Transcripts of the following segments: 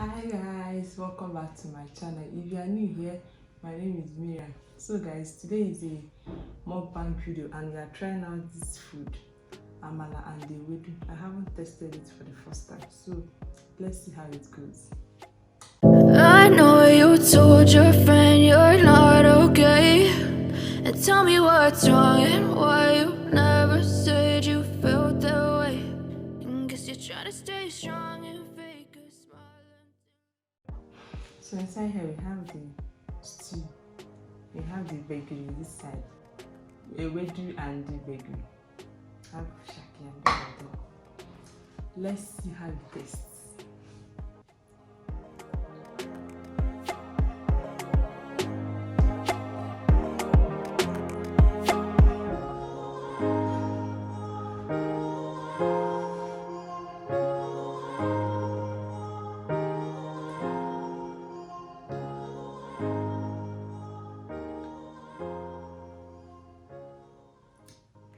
Hi guys, welcome back to my channel. If you are new here, my name is Miriam. So guys, today is a mukbang video and we are trying out this food, AMALA and Ewedu. I haven't tested it for the first time, so let's see how it goes. I know you told your friend you're not okay, and tell me what's wrong and why you never said you felt that way. And guess you're trying to stay strong and fake a smile. So inside here we have the stew, we have the Gbegiri this side, Ewedu and Gbegiri. Have shaki and dodo. Let's see how it tastes.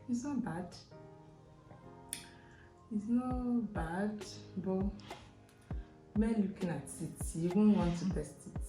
It's not bad. It's not bad, but when looking at it, you won't want to test it.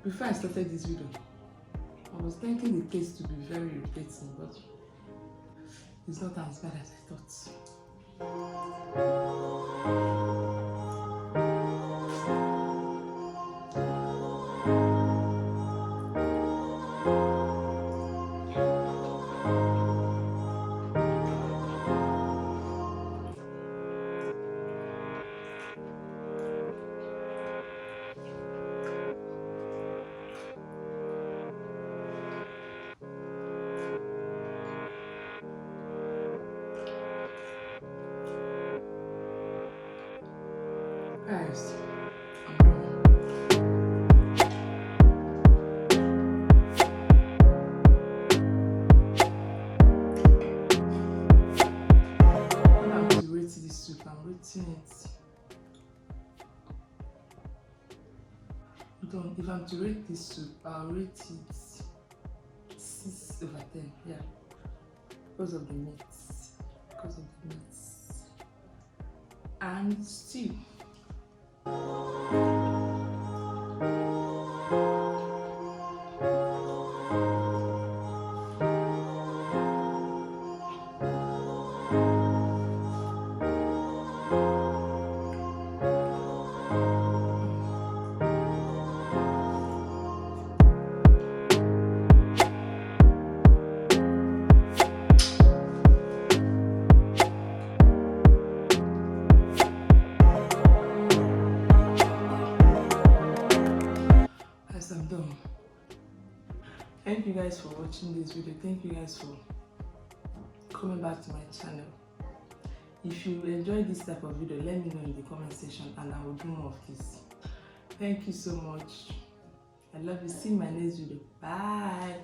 Before I started this video, I was thinking the taste to be very irritating, but it's not as bad as I thought. Guys, I'm going to rate this soup. I'm rating it. If I'm to rate this soup, I'll rate it 6/10. Yeah, because of the meat, and stew. Thank you guys for watching this video. Thank you guys for coming back to my channel. If you enjoy this type of video, let me know in the comment section and I will do more of this. Thank you so much. I love you. See you in my next video. Bye.